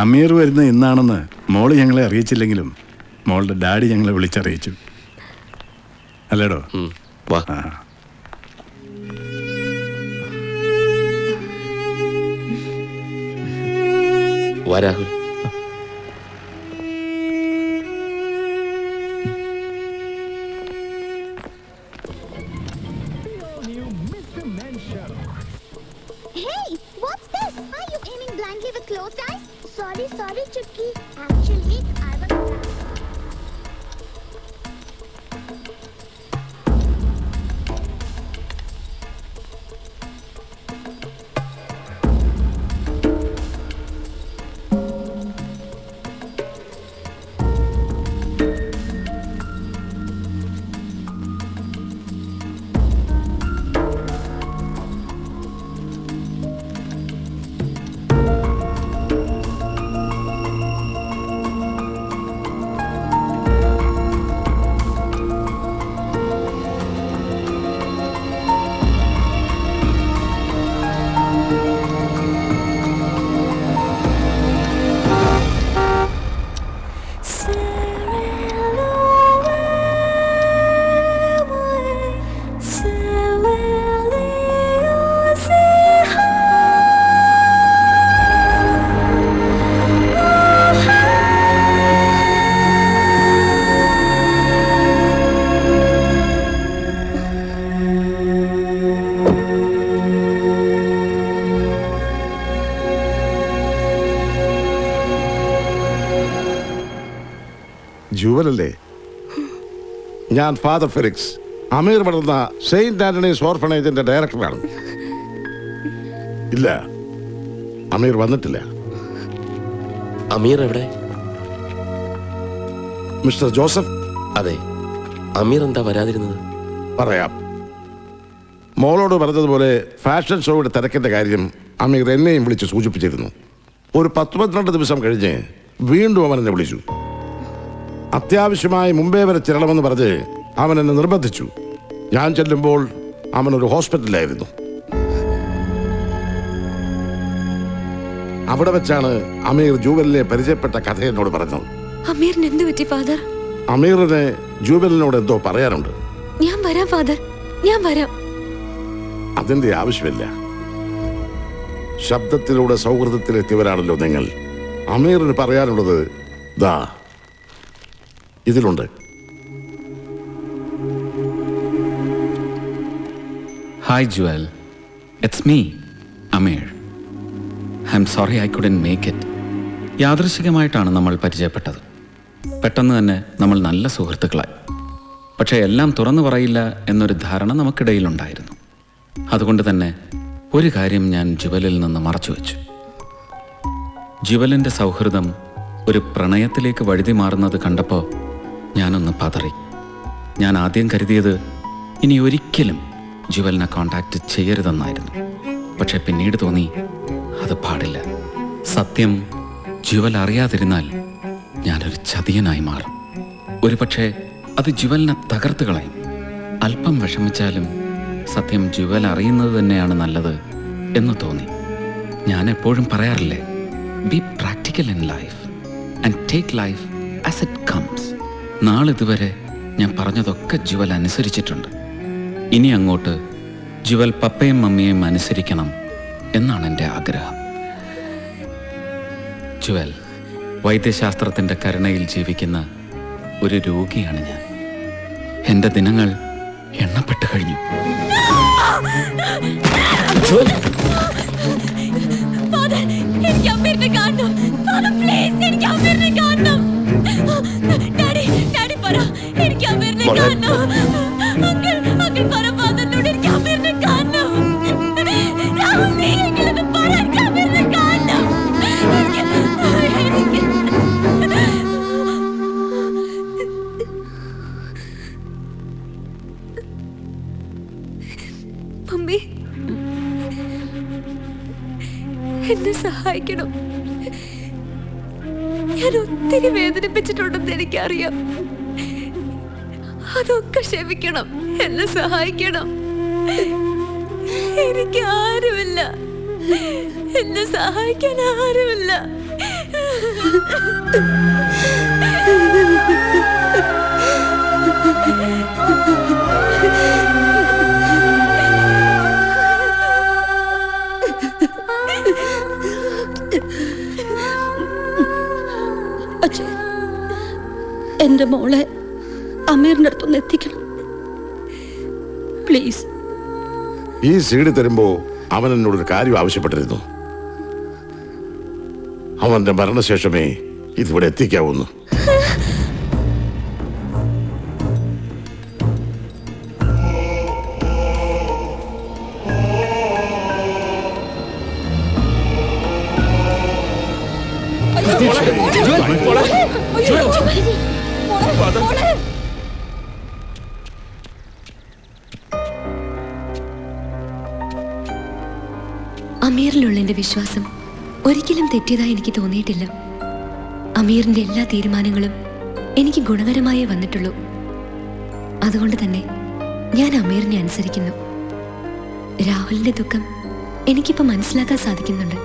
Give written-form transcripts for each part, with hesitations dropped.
അമീർ വരുന്ന ഇന്നാണെന്ന് മോള് ഞങ്ങളെ അറിയിച്ചില്ലെങ്കിലും മോളുടെ ഡാഡി ഞങ്ങളെ വിളിച്ചറിയിച്ചു. അല്ലേടോ? വാ. വാ Rahul. Hey, what's this? Are you aiming blindly with closed eyes? Sorry, Chucky. Actually, I was... ജുവലല്ലേ? ഞാൻ ഫാദർ ഫെലിക്സ്, അമീർ വളർന്ന സെയിന്റ് ആന്റണീസ് ഓർഫനേജിന്റെ ഡയറക്ടറാണ്. ഇല്ല, അമീർ വന്നിട്ടില്ല. അമീർ എവിടെ? Mister Joseph. അതെ, അമീർ എന്താ വരാതിരുന്നത്? പറയാം. മോളോട് പറഞ്ഞതുപോലെ ഫാഷൻ ഷോയുടെ തിരക്കിന്റെ കാര്യം അമീർ എന്നെയും വിളിച്ച് സൂചിപ്പിച്ചിരുന്നു. ഒരു 10-12 ദിവസം കഴിഞ്ഞ് വീണ്ടും അവൻ എന്നെ വിളിച്ചു. അത്യാവശ്യമായി മുംബൈ വരെ ചെല്ലണമെന്ന് പറഞ്ഞ് അവൻ എന്നെ നിർബന്ധിച്ചു. ഞാൻ ചെല്ലുമ്പോൾ അവനൊരു ഹോസ്പിറ്റലിലായിരുന്നു. അവിടെ വെച്ചാണ് അമീർ ജൂബലിനെ പരിചയപ്പെട്ട കഥ എന്നോട് പറഞ്ഞത്. അമീറിന് എന്ത് പറ്റി ഫാദർ? അമീറിന് ജൂബലിനോട് എന്തോ പറയാനുണ്ട്. ഞാൻ വരാം ഫാദർ, ഞാൻ വരാം. അതിന്റെ ആവശ്യമില്ല. ശബ്ദത്തിലൂടെ സൗഹൃദത്തിലെത്തിയവരാണല്ലോ നിങ്ങൾ. അമീറിന് പറയാനുള്ളത് ദാ ഇതിലുണ്ട്. Hi Joel, it's me, Amir. I'm sorry I couldn't make it. യാദൃശ്ചികമായിട്ടാണ് നമ്മൾ പരിചയപ്പെട്ടത്. പെട്ടെന്ന് തന്നെ നമ്മൾ നല്ല സുഹൃത്തുക്കളായി. പക്ഷേ എല്ലാം തുറന്നു പറയില്ല എന്നൊരു ധാരണ നമുക്കിടയിലുണ്ടായിരുന്നു. അതുകൊണ്ട് തന്നെ ഒരു കാര്യം ഞാൻ ജുവലിൽ നിന്ന് മറച്ചു വെച്ചു. ജുവലിൻ്റെ സൗഹൃദം ഒരു പ്രണയത്തിലേക്ക് വഴുതി മാറുന്നത് കണ്ടപ്പോൾ ഞാനൊന്ന് പതറി. ഞാൻ ആദ്യം കരുതിയത് ഇനി ഒരിക്കലും ജുവലിനെ കോണ്ടാക്ട് ചെയ്യരുതെന്നായിരുന്നു. പക്ഷെ പിന്നീട് തോന്നി അത് പാടില്ല. സത്യം ജുവൽ അറിയാതിരുന്നാൽ ഞാനൊരു ചതിയനായി മാറും. ഒരു പക്ഷേ അത് ജുവലിനെ തകർത്ത് കളയും. അല്പം വിഷമിച്ചാലും സത്യം ജുവൽ അറിയുന്നത് തന്നെയാണ് നല്ലത് എന്ന് തോന്നി. ഞാൻ എപ്പോഴും പറയാറില്ലേ, B practical in life and take life as it comes. നാളിതുവരെ ഞാൻ പറഞ്ഞതൊക്കെ ജുവൽ അനുസരിച്ചിട്ടുണ്ട്. ഇനി അങ്ങോട്ട് ജുവൽ പപ്പയും മമ്മിയെയും അനുസരിക്കണം എന്നാണ് എൻ്റെ ആഗ്രഹം. ജുവൽ, വൈദ്യശാസ്ത്രത്തിൻ്റെ കരുണയിൽ ജീവിക്കുന്ന ഒരു രോഗിയാണ് ഞാൻ. എൻ്റെ ദിനങ്ങൾ എണ്ണപ്പെട്ട് കഴിഞ്ഞു. മമ്മി, എന്നെ സഹായിക്കണം. ഞാൻ ഒത്തിരി വേദനിപ്പിച്ചിട്ടുണ്ടെന്ന് എനിക്കറിയാം. അതൊക്കെ ക്ഷമിക്കണം, എന്നെ സഹായിക്കണം. എനിക്ക് ആരുമില്ല, എന്നെ സഹായിക്കാൻ ആരുമില്ല. അച്ഛൻ എന്റെ മോളെ അമീറിന്റെ അടുത്തൊന്ന് എത്തിക്കണം പ്ലീസ്. ഈ സീഡ് തരുമ്പോ അവൻ എന്നോടൊരു കാര്യം ആവശ്യപ്പെട്ടിരുന്നു. അവന്റെ മരണശേഷമേ ഇതിവിടെ എത്തിക്കാവൂന്ന്. അമീറിലുള്ള എന്റെ വിശ്വാസം ഒരിക്കലും തെറ്റിയതായി എനിക്ക് തോന്നിയിട്ടില്ല. അമീറിന്റെ എല്ലാ തീരുമാനങ്ങളും എനിക്ക് ഗുണകരമായേ വന്നിട്ടുള്ളൂ. അതുകൊണ്ട് തന്നെ ഞാൻ അമീറിനെ അനുസരിക്കുന്നു. രാഹുലിന്റെ ദുഃഖം എനിക്കിപ്പോ മനസ്സിലാക്കാൻ സാധിക്കുന്നുണ്ട്.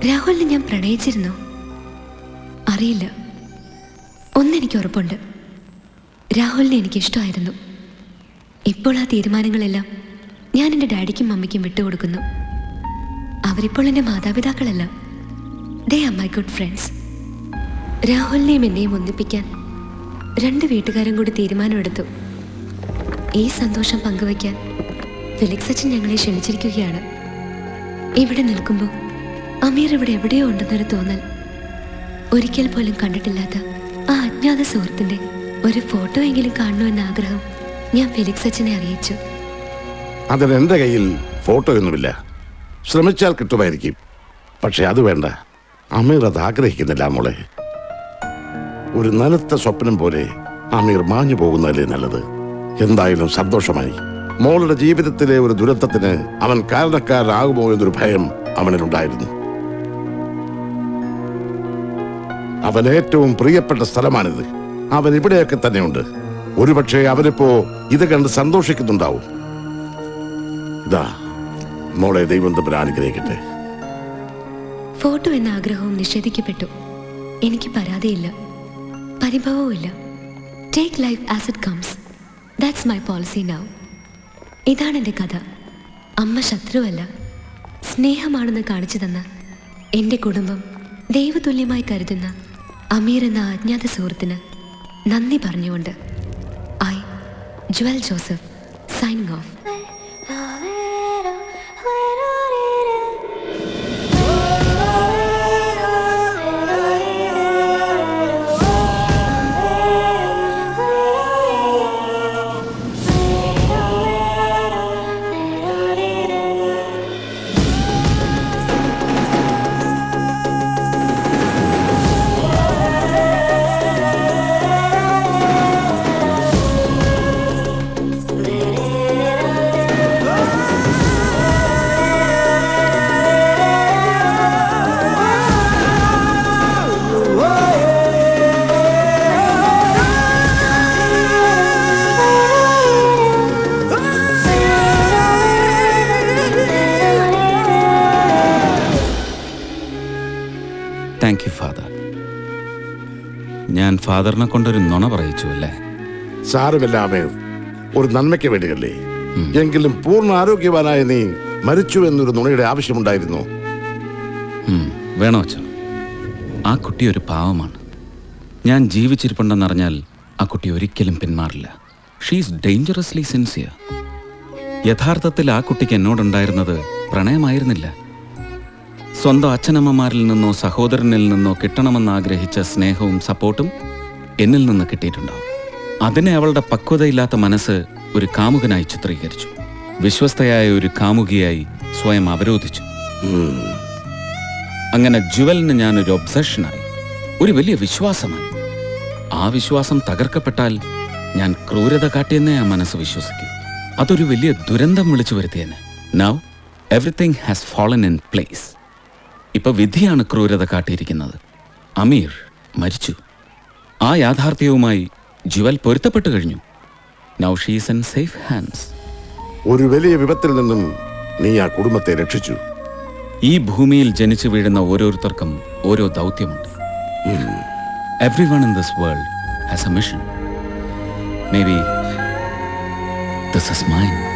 രാഹുലിനെ ഞാൻ പ്രണയിച്ചിരുന്നോ? അറിയില്ല. ഒന്നെനിക്ക് ഉറപ്പുണ്ട്, രാഹുലിനെ എനിക്കിഷ്ടമായിരുന്നു. ഇപ്പോൾ ആ തീരുമാനങ്ങളെല്ലാം ഞാൻ എൻ്റെ ഡാഡിക്കും മമ്മിക്കും വിട്ടുകൊടുക്കുന്നു. അവരിപ്പോൾ എൻ്റെ മാതാപിതാക്കളല്ല, they are my good friends. രാഹുലിനെയും എന്നെയും ഒന്നിപ്പിക്കാൻ രണ്ട് വീട്ടുകാരും കൂടി തീരുമാനമെടുത്തു. ഈ സന്തോഷം പങ്കുവയ്ക്കാൻ ഫെലിക്സ് അച്ഛൻ ഞങ്ങളെ ക്ഷണിച്ചിരിക്കുകയാണ്. ഇവിടെ നിൽക്കുമ്പോൾ അമീർ ഇവിടെ എവിടെയോ ഉണ്ടെന്നൊരു തോന്നൽ. ഒരിക്കൽ പോലും കണ്ടിട്ടില്ലാത്ത ആ അജ്ഞാത സുഹൃത്തിൻ്റെ ഒരു ഫോട്ടോ എങ്കിലും കാണണമെന്ന ആഗ്രഹം ഞാൻ ഫെലിക്സ് അച്ഛനെ അറിയിച്ചു. അതിന് എൻ്റെ കയ്യിൽ ഫോട്ടോയൊന്നുമില്ല. ശ്രമിച്ചാൽ കിട്ടുമായിരിക്കും, പക്ഷെ അത് വേണ്ട. അമീർ അത് ആഗ്രഹിക്കുന്നില്ല മോളെ. ഒരു നനുത്ത സ്വപ്നം പോലെ അമീർ മാഞ്ഞു പോകുന്നതല്ലേ നല്ലത്. എന്തായാലും സന്തോഷമായി. മോളുടെ ജീവിതത്തിലെ ഒരു ദുരന്തത്തിന് അവൻ കാരണക്കാരനാകുമോ എന്നൊരു ഭയം അവനിലുണ്ടായിരുന്നു. അവൻ ഏറ്റവും പ്രിയപ്പെട്ട സ്ഥലമാണിത്. അവൻ ഇവിടെയൊക്കെ തന്നെയുണ്ട്. ഒരുപക്ഷെ അവനിപ്പോ ഇത് കണ്ട് സന്തോഷിക്കുന്നുണ്ടാവും. ഇതാ മോളെ, ദൈവം തമ്മിൽ അനുഗ്രഹിക്കട്ടെ. ഫോട്ടോ എന്ന ആഗ്രഹവും നിഷേധിക്കപ്പെട്ടു. എനിക്ക് പരാതിയില്ല, പരിഭവവുമില്ല. Take life as it comes. That's my policy now. ഇതാണ് എൻ്റെ കഥ. അമ്മ ശത്രുവല്ല, സ്നേഹമാണെന്ന് കാണിച്ചു തന്ന എൻ്റെ കുടുംബം ദൈവതുല്യമായി കരുതുന്ന അമീർ എന്ന അജ്ഞാത സുഹൃത്തിന് നന്ദി പറഞ്ഞുകൊണ്ട് I, Jewel Joseph, signing off. Thank you father. ഞാൻ ഫാദറിനെ കൊണ്ടൊരു നുണ പറയിച്ചു അല്ലേ? സാരമില്ല അമീർ, ഒരു നന്മയ്ക്ക് വേണ്ടിയല്ലേ. എങ്കിലും പൂർണ്ണ ആരോഗ്യവാനായ നീ മരിച്ചു എന്നൊരു നുണയുടെ ആവശ്യമുണ്ടായിരുന്നു. വേണോ അച്ഛാ? ആ കുട്ടി ഒരു പാവമാണ്. ഞാൻ ജീവിച്ചിരിപ്പുണ്ടെന്നറിഞ്ഞാൽ ആ കുട്ടി ഒരിക്കലും പിന്മാറില്ല. She's dangerously sincere. യഥാർത്ഥത്തിൽ ആ കുട്ടിക്ക് എന്നോടുണ്ടായിരുന്നത് പ്രണയമായിരുന്നില്ല. സ്വന്തം അച്ഛനമ്മമാരിൽ നിന്നോ സഹോദരനിൽ നിന്നോ കിട്ടണമെന്ന് ആഗ്രഹിച്ച സ്നേഹവും സപ്പോർട്ടും എന്നിൽ നിന്ന് കിട്ടിയിട്ടുണ്ടാവും. അതിനെ അവളുടെ പക്വതയില്ലാത്ത മനസ്സ് ഒരു കാമുകനായി ചിത്രീകരിച്ചു. വിശ്വസ്തയായ ഒരു കാമുകിയായി സ്വയം അവരോധിച്ചു. അങ്ങനെ ജുവലിന് ഞാനൊരു ഒബ്സഷനായി, ഒരു വലിയ വിശ്വാസമായി. ആ വിശ്വാസം തകർക്കപ്പെട്ടാൽ ഞാൻ ക്രൂരത കാട്ടിയെന്നേ ആ മനസ്സ് വിശ്വസിക്കൂ. അതൊരു വലിയ ദുരന്തം വിളിച്ചു വരുത്തിയെന്നെ. Now everything has fallen in place. ഇപ്പൊ വിധിയാണ് ക്രൂരത കാട്ടിയിരിക്കുന്നത്. അമീർ മരിച്ചു. ആ യാഥാർത്ഥ്യവുമായി ജുവൽ പൊരുത്തപ്പെട്ടു കഴിഞ്ഞു. Now she is in safe hands. ഒരു വലിയ വിപത്തിൽ നിന്നും നീ ആ കുടുംബത്തെ രക്ഷിച്ചു. ഈ ഭൂമിയിൽ ജനിച്ചു വീഴുന്ന ഓരോരുത്തർക്കും ഓരോ ദൗത്യമുണ്ട്. Everyone in this world has a mission. Maybe this is mine.